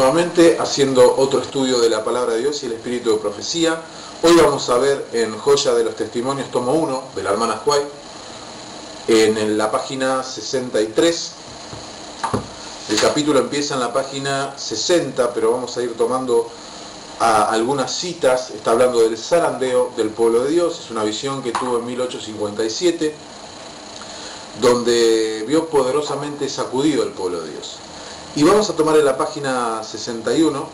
nuevamente haciendo otro estudio de la palabra de Dios y el espíritu de profecía. Hoy vamos a ver en Joya de los Testimonios, tomo 1, de la hermana White, en la página 63. El capítulo empieza en la página 60, pero vamos a ir tomando algunas citas. Está hablando del zarandeo del pueblo de Dios. Es una visión que tuvo en 1857, donde vio poderosamente sacudido el pueblo de Dios. Y vamos a tomar en la página 61.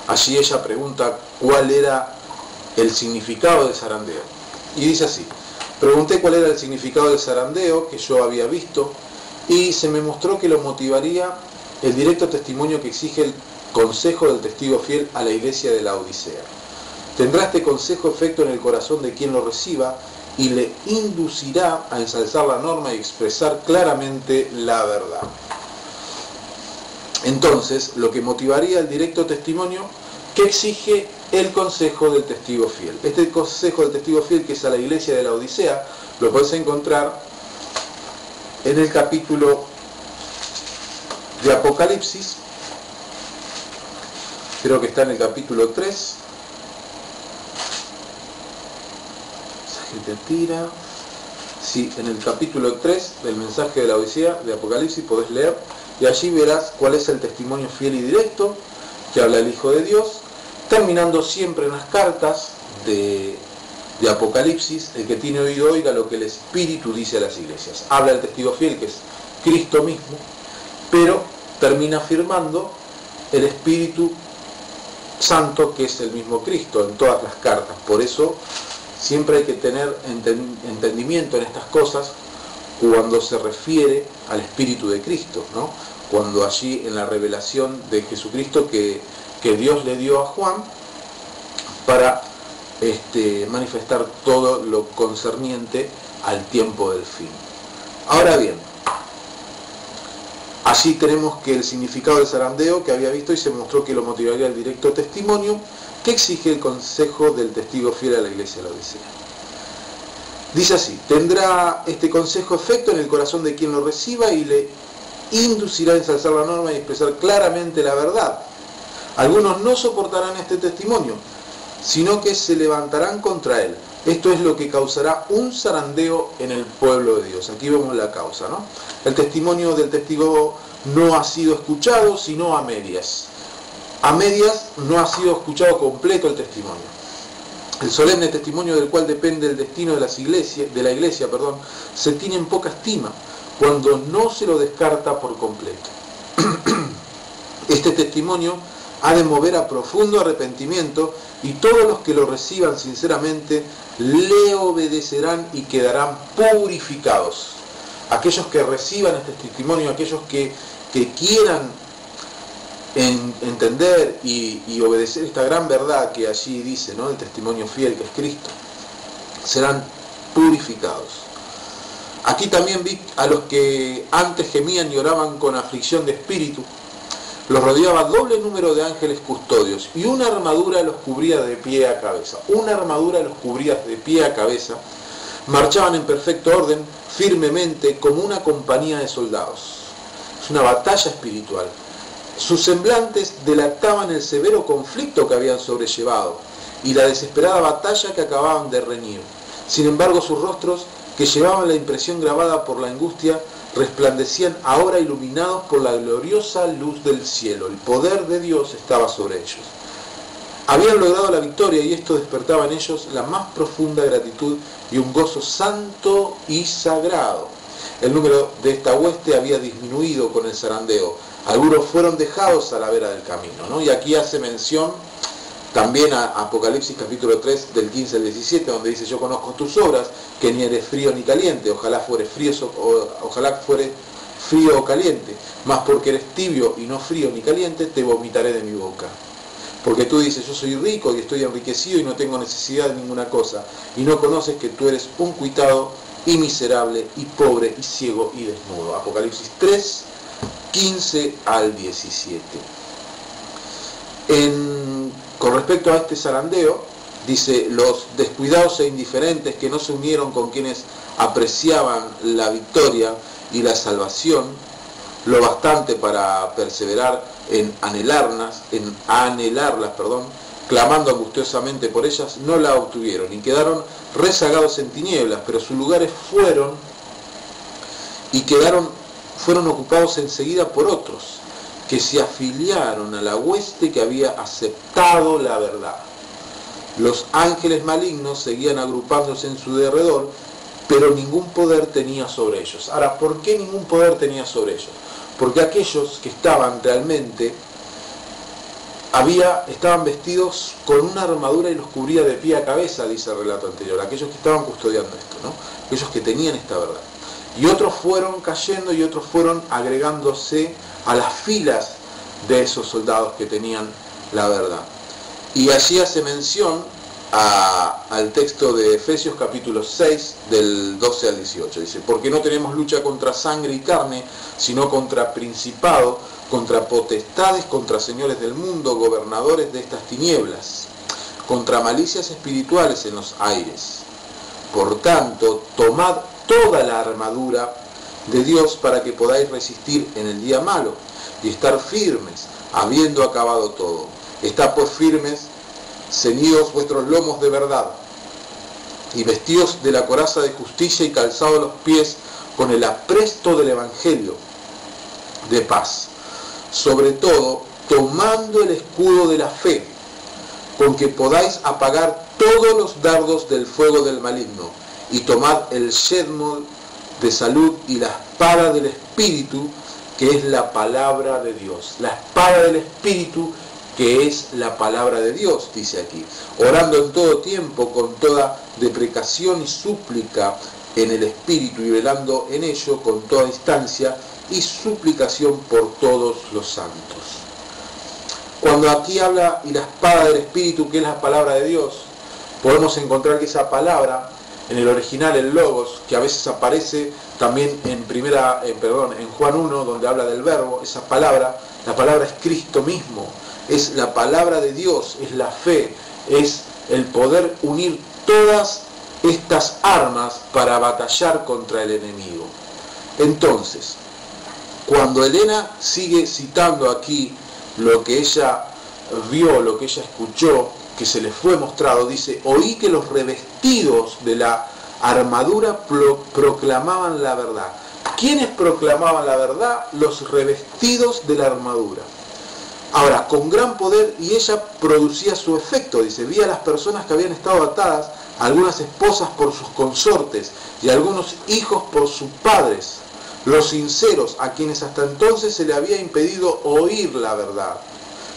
Allí ella pregunta cuál era el significado del zarandeo. Y dice así: pregunté cuál era el significado del zarandeo que yo había visto, y se me mostró que lo motivaría el directo testimonio que exige el consejo del testigo fiel a la iglesia de la Odisea. Tendrá este consejo efecto en el corazón de quien lo reciba y le inducirá a ensalzar la norma y expresar claramente la verdad. Entonces, lo que motivaría el directo testimonio que exige el consejo del testigo fiel. Este consejo del testigo fiel, que es a la iglesia de la Odisea, lo puedes encontrar en el capítulo de Apocalipsis. Creo que está en el capítulo 3. Sí, en el capítulo 3 del mensaje de la Odisea de Apocalipsis podés leer, y allí verás cuál es el testimonio fiel y directo que habla el Hijo de Dios, terminando siempre en las cartas de Apocalipsis. El que tiene oído oiga lo que el Espíritu dice a las iglesias. Habla el testigo fiel, que es Cristo mismo, pero termina afirmando el Espíritu Santo, que es el mismo Cristo, en todas las cartas. Por eso siempre hay que tener entendimiento en estas cosas cuando se refiere al Espíritu de Cristo, ¿no? Cuando allí en la revelación de Jesucristo que Dios le dio a Juan para manifestar todo lo concerniente al tiempo del fin. Ahora bien, allí tenemos que el significado del zarandeo que había visto, y se mostró que lo motivaría el directo testimonio que exige el consejo del testigo fiel a la iglesia de la Odisea. Dice así: tendrá este consejo efecto en el corazón de quien lo reciba y le inducirá a ensalzar la norma y expresar claramente la verdad. Algunos no soportarán este testimonio, sino que se levantarán contra él. Esto es lo que causará un zarandeo en el pueblo de Dios. Aquí vemos la causa, ¿no? El testimonio del testigo no ha sido escuchado, sino a medias. A medias no ha sido escuchado completo el testimonio. El solemne testimonio del cual depende el destino de la iglesia, se tiene en poca estima cuando no se lo descarta por completo. Este testimonio ha de mover a profundo arrepentimiento, y todos los que lo reciban sinceramente le obedecerán y quedarán purificados. Aquellos que reciban este testimonio, aquellos que quieran entender y obedecer esta gran verdad que allí dice, ¿no? El testimonio fiel que es Cristo, serán purificados. Aquí también vi a los que antes gemían y oraban con aflicción de espíritu. Los rodeaba doble número de ángeles custodios, y una armadura los cubría de pie a cabeza. Una armadura los cubría de pie a cabeza. Marchaban en perfecto orden, firmemente, como una compañía de soldados. Es una batalla espiritual. Sus semblantes delataban el severo conflicto que habían sobrellevado y la desesperada batalla que acababan de reñir. Sin embargo, sus rostros, que llevaban la impresión grabada por la angustia, resplandecían ahora iluminados por la gloriosa luz del cielo. El poder de Dios estaba sobre ellos. Habían logrado la victoria, y esto despertaba en ellos la más profunda gratitud y un gozo santo y sagrado. El número de esta hueste había disminuido con el zarandeo. Algunos fueron dejados a la vera del camino, ¿no? Y aquí hace mención también a Apocalipsis capítulo 3 del 15 al 17, donde dice: yo conozco tus obras, que ni eres frío ni caliente. Ojalá fueres frío o caliente, mas porque eres tibio y no frío ni caliente, te vomitaré de mi boca. Porque tú dices: yo soy rico y estoy enriquecido y no tengo necesidad de ninguna cosa, y no conoces que tú eres un cuitado y miserable y pobre y ciego y desnudo. Apocalipsis 3, 15 al 17. Con respecto a este zarandeo, dice: los descuidados e indiferentes que no se unieron con quienes apreciaban la victoria y la salvación lo bastante para perseverar en anhelarlas, clamando angustiosamente por ellas, no la obtuvieron y quedaron rezagados en tinieblas, pero sus lugares fueron ocupados enseguida por otros, que se afiliaron a la hueste que había aceptado la verdad. Los ángeles malignos seguían agrupándose en su derredor, pero ningún poder tenía sobre ellos. Ahora, ¿por qué ningún poder tenía sobre ellos? Porque aquellos que estaban realmente estaban vestidos con una armadura y los cubría de pie a cabeza, dice el relato anterior, aquellos que estaban custodiando esto, ¿no? Aquellos que tenían esta verdad. Y otros fueron cayendo y otros fueron agregándose a las filas de esos soldados que tenían la verdad. Y allí hace mención al texto de Efesios capítulo 6 del 12 al 18. Dice, porque no tenemos lucha contra sangre y carne, sino contra principado, contra potestades, contra señores del mundo, gobernadores de estas tinieblas, contra malicias espirituales en los aires. Por tanto, tomad toda la armadura de Dios para que podáis resistir en el día malo y estar firmes, habiendo acabado todo. Estad pues firmes, ceñidos vuestros lomos de verdad, y vestidos de la coraza de justicia y calzados los pies con el apresto del Evangelio de paz. Sobre todo, tomando el escudo de la fe, con que podáis apagar todos los dardos del fuego del maligno, y tomad el yelmo de salud y la espada del Espíritu, que es la palabra de Dios. La espada del Espíritu, que es la palabra de Dios, dice aquí. Orando en todo tiempo, con toda deprecación y súplica en el Espíritu, y velando en ello con toda instancia y suplicación por todos los santos. Cuando aquí habla y la espada del Espíritu, que es la palabra de Dios, podemos encontrar que esa palabra, en el original, el logos, que a veces aparece también en Juan 1, donde habla del verbo, esa palabra, la palabra es Cristo mismo, es la palabra de Dios, es la fe, es el poder unir todas estas armas para batallar contra el enemigo. Entonces, cuando Elena sigue citando aquí lo que ella vio, lo que ella escuchó, que se les fue mostrado, dice, oí que los revestidos de la armadura proclamaban la verdad. ¿Quiénes proclamaban la verdad? Los revestidos de la armadura. Ahora, con gran poder, y ella producía su efecto, dice, vi a las personas que habían estado atadas, algunas esposas por sus consortes y algunos hijos por sus padres, los sinceros, a quienes hasta entonces se le había impedido oír la verdad,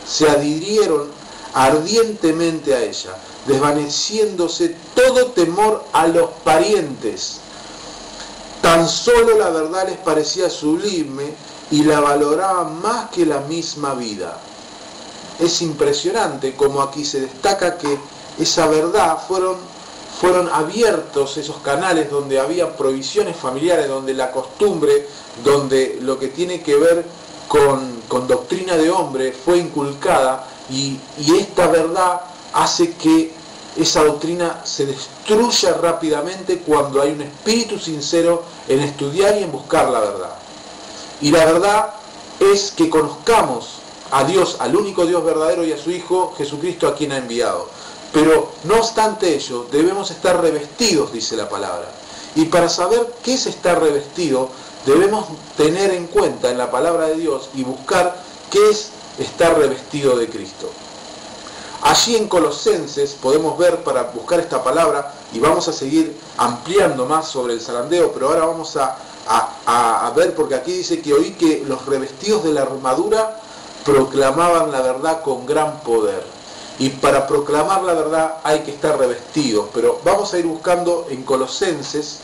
se adhirieron ardientemente a ella, desvaneciéndose todo temor a los parientes. Tan solo la verdad les parecía sublime y la valoraban más que la misma vida. Es impresionante como aquí se destaca que esa verdad fueron abiertos esos canales donde había provisiones familiares, donde la costumbre, donde lo que tiene que ver con doctrina de hombre fue inculcada, y esta verdad hace que esa doctrina se destruya rápidamente cuando hay un espíritu sincero en estudiar y en buscar la verdad. Y la verdad es que conozcamos a Dios, al único Dios verdadero, y a su Hijo Jesucristo, a quien ha enviado. Pero no obstante ello, debemos estar revestidos, dice la palabra. Y para saber qué es estar revestido, debemos tener en cuenta en la palabra de Dios y buscar qué es estar revestido de Cristo. Allí en Colosenses podemos ver, para buscar esta palabra, y vamos a seguir ampliando más sobre el zarandeo, pero ahora vamos a ver, porque aquí dice que oí que los revestidos de la armadura proclamaban la verdad con gran poder. Y para proclamar la verdad hay que estar revestidos, pero vamos a ir buscando en Colosenses